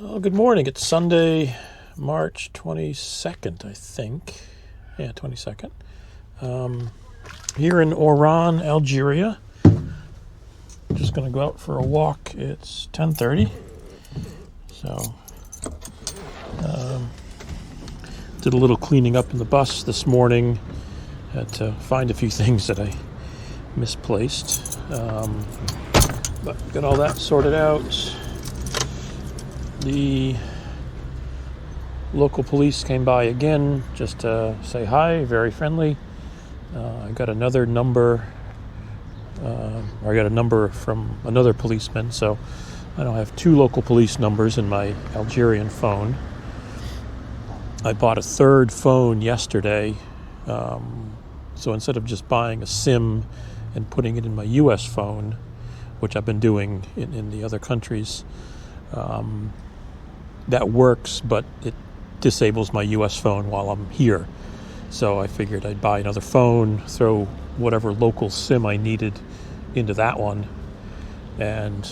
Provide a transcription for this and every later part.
Good morning. It's Sunday, March 22nd, I think. Yeah, 22nd. Here in Oran, Algeria. Just going to go out for a walk. It's 10:30. So, did a little cleaning up in the bus this morning. Had to find a few things that I misplaced. But got all that sorted out. The local police came by again just to say hi, very friendly. I got another number. I got a number from another policeman, so I don't have two local police numbers in my Algerian phone. I bought a third phone yesterday, so instead of just buying a SIM and putting it in my U.S. phone, which I've been doing in the other countries, that works, but it disables my U.S. phone while I'm here. So I figured I'd buy another phone, throw whatever local SIM I needed into that one. And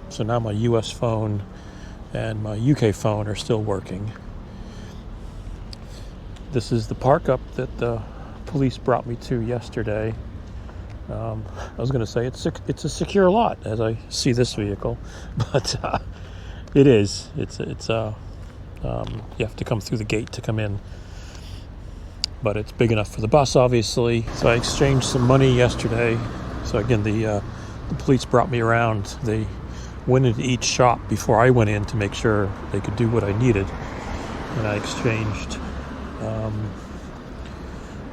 so now my U.S. phone and my UK phone are still working. This is the park up that the police brought me to yesterday. I was going to say it's a secure lot as I see this vehicle, but it is. It's you have to come through the gate to come in, but it's big enough for the bus, obviously. So I exchanged some money yesterday. So again, the police brought me around. They went into each shop before I went in to make sure they could do what I needed, and I exchanged.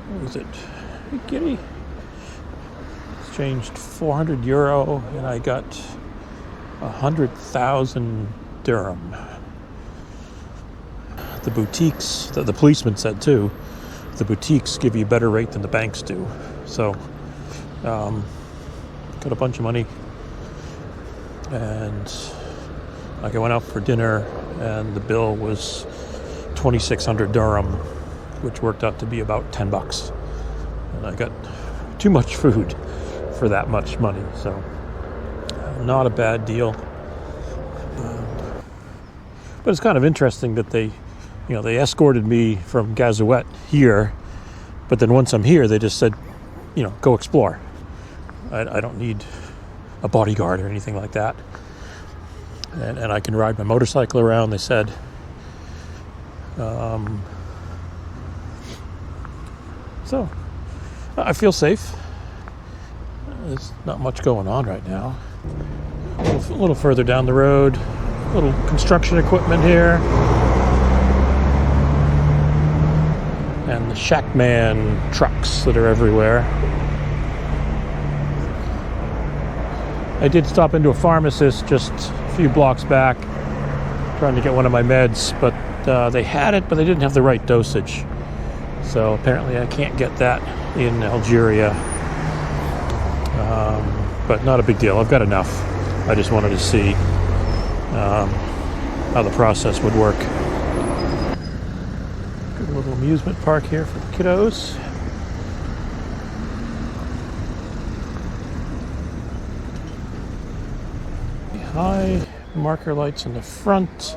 What was it? Hey, Giddy. Exchanged €400, and I got 100,000 dirham. The boutiques, the policeman said too, the boutiques give you a better rate than the banks do. So, got a bunch of money, and like I went out for dinner, and the bill was 2,600 dirham, which worked out to be about $10. And I got too much food for that much money, so not a bad deal. But it's kind of interesting that they escorted me from Gazuet here, but then once I'm here, they just said, go explore. I don't need a bodyguard or anything like that. And I can ride my motorcycle around, they said. So I feel safe. There's not much going on right now. A little further down the road, a little construction equipment here. And the Shackman trucks that are everywhere. I did stop into a pharmacist just a few blocks back, trying to get one of my meds, but they had it, but they didn't have the right dosage. So apparently I can't get that in Algeria. But not a big deal. I've got enough. I just wanted to see how the process would work. Good little amusement park here for the kiddos. High marker lights in the front,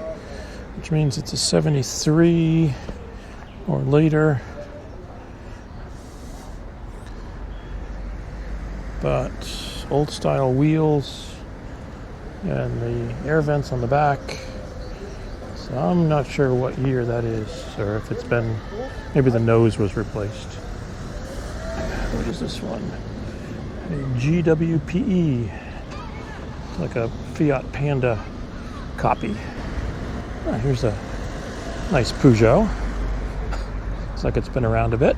which means it's a 73 or later. But old style wheels and the air vents on the back. So I'm not sure what year that is, or if it's been, maybe the nose was replaced. What is this one? A GWPE, like a Fiat Panda copy. Here's a nice Peugeot. Looks like it's been around a bit.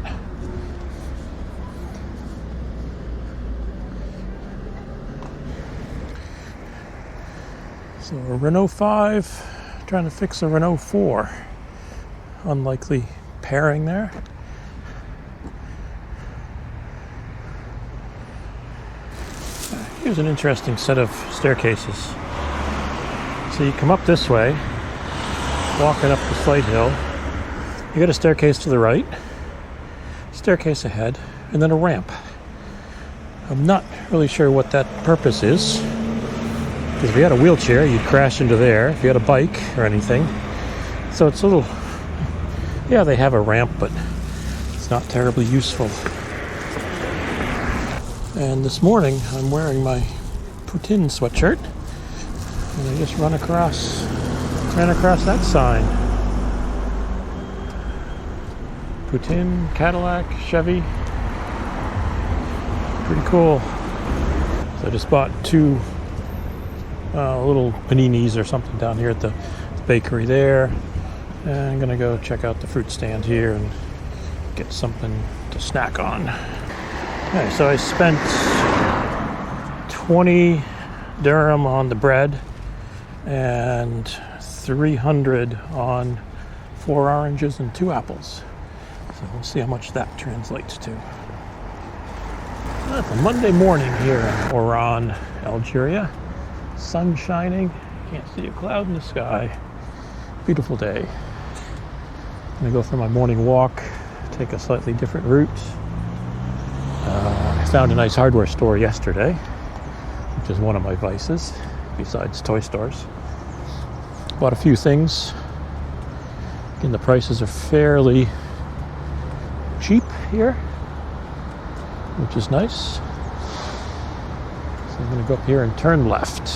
So a Renault 5 trying to fix a Renault 4. Unlikely pairing there. Here's an interesting set of staircases. So you come up this way, walking up the slight hill. You got a staircase to the right, staircase ahead, and then a ramp. I'm not really sure what that purpose is. Because if you had a wheelchair, you'd crash into there. If you had a bike or anything. So it's a little... Yeah, they have a ramp, but it's not terribly useful. And this morning, I'm wearing my Putin sweatshirt. And I just ran across that sign. Putin, Cadillac, Chevy. Pretty cool. So I just bought two little paninis or something down here at the bakery there. And I'm gonna go check out the fruit stand here and get something to snack on. Okay, so I spent 20 dirham on the bread and 300 on 4 oranges and 2 apples. So we'll see how much that translates to. It's a Monday morning here in Oran, Algeria. Sun shining, can't see a cloud in the sky. Beautiful day. I'm gonna go for my morning walk, take a slightly different route. I found a nice hardware store yesterday, which is one of my vices, besides toy stores. Bought a few things. Again, the prices are fairly cheap here, which is nice. So I'm going to go up here and turn left.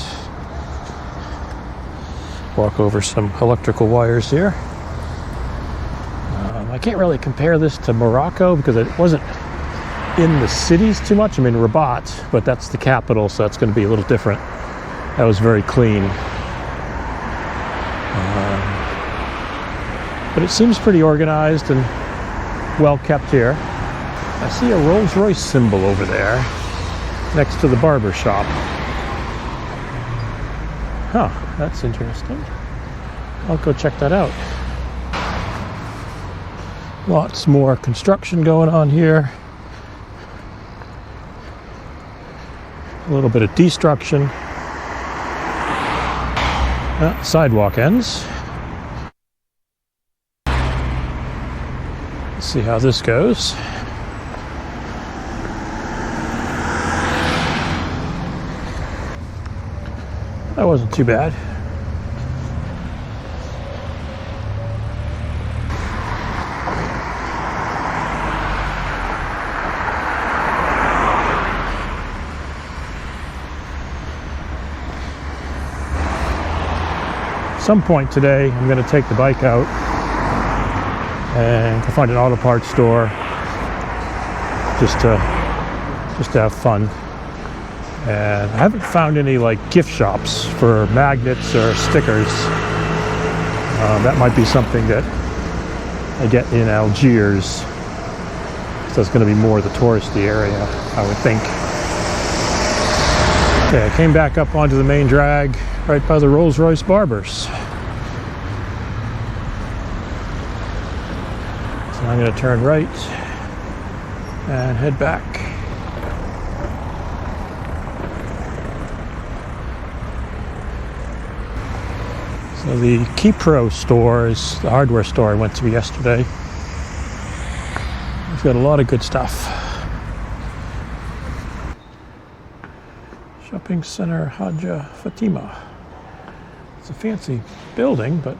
Walk over some electrical wires here. I can't really compare this to Morocco because it wasn't in the cities too much. I'm in Rabat, but that's the capital, so that's going to be a little different. That was very clean. But it seems pretty organized and well kept here. I see a Rolls-Royce symbol over there next to the barber shop. Huh, that's interesting. I'll go check that out. Lots more construction going on here. A little bit of destruction. Sidewalk ends. Let's see how this goes. That wasn't too bad. Some point today, I'm going to take the bike out and go find an auto parts store just to have fun. And I haven't found any like gift shops for magnets or stickers. That might be something that I get in Algiers. So it's going to be more the touristy area, I would think. Okay, I came back up onto the main drag right by the Rolls-Royce barbers. So I'm going to turn right and head back. So the Keypro store is the hardware store I went to yesterday. It's got a lot of good stuff. Shopping Center Haja Fatima. It's a fancy building, but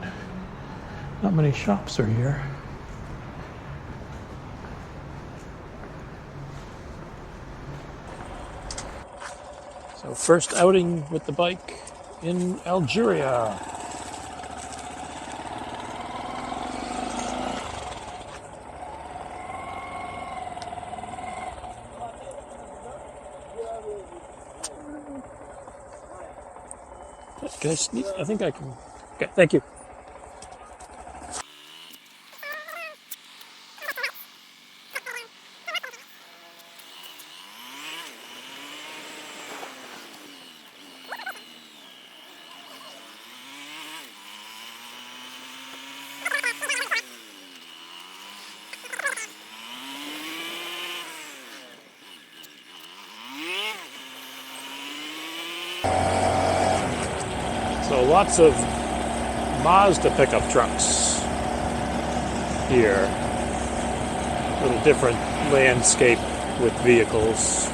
not many shops are here. So first outing with the bike in Algeria. Can I sneak? I think I can. Okay, thank you. So lots of Mazda pickup trucks here. A little different landscape with vehicles.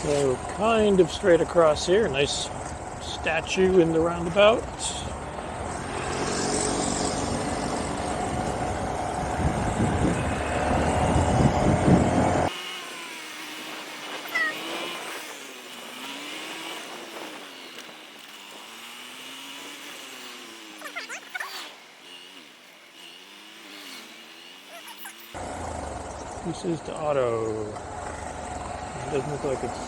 So kind of straight across here, nice statue in the roundabout. This is the auto. It doesn't look like it's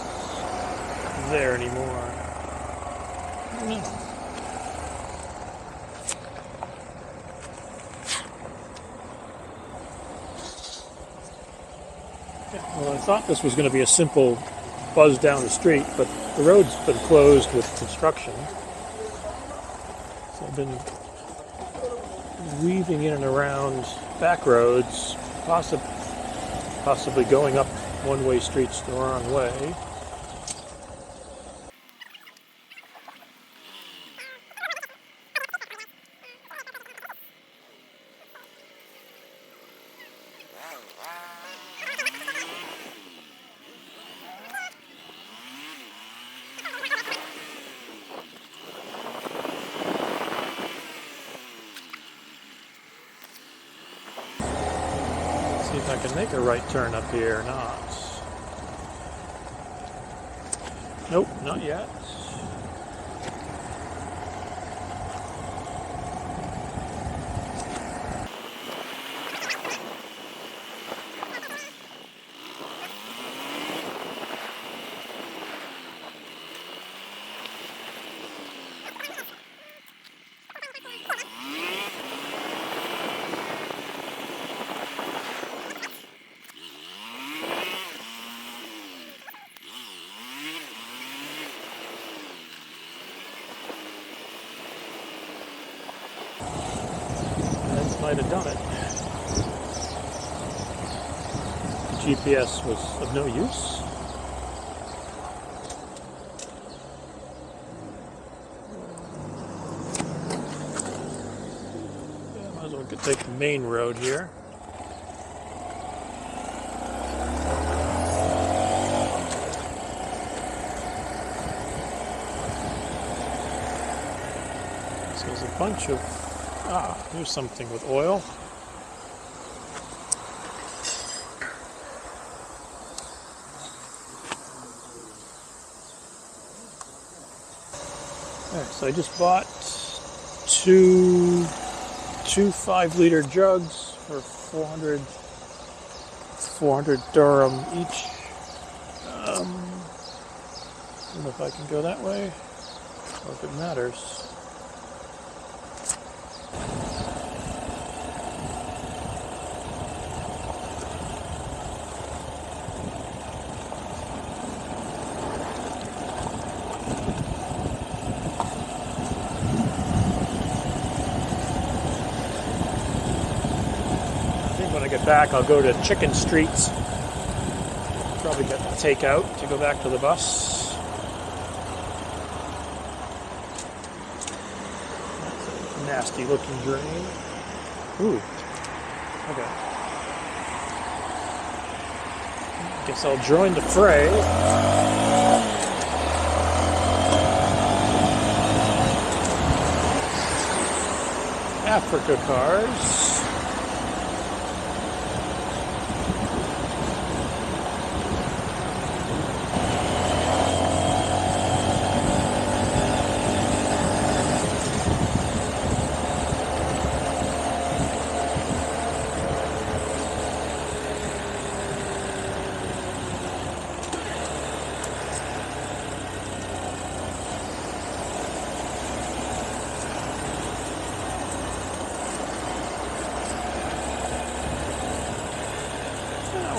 there anymore. I don't know. Yeah, well, I thought this was going to be a simple buzz down the street, but the road's been closed with construction. So I've been weaving in and around back roads, possibly going up one-way streets the wrong way. See if I can make a right turn up here or not. Nope, not yet. Might have done it. GPS was of no use. Yeah, might as well take the main road here. So there's a bunch of here's something with oil. Alright, so I just bought two 5-liter jugs for 400 dirham each. I don't know if I can go that way or if it matters. When I get back, I'll go to Chicken Streets. Probably get takeout to go back to the bus. That's a nasty looking drain. Ooh. Okay. Guess I'll join the fray. Africa cars.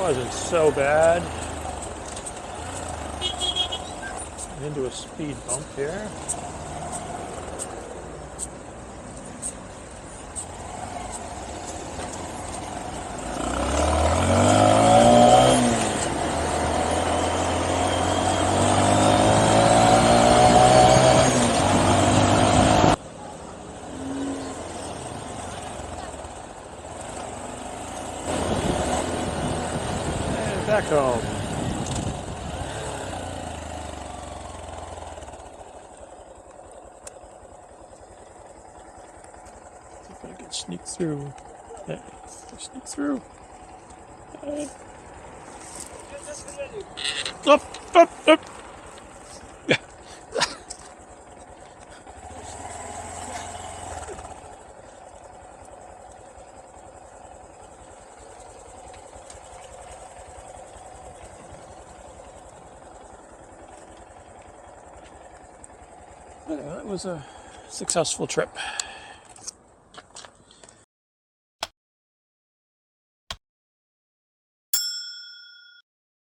Wasn't so bad. Into a speed bump here. Back home. Sneak through. Sneak through. Up, up, up. Yeah. That was a successful trip.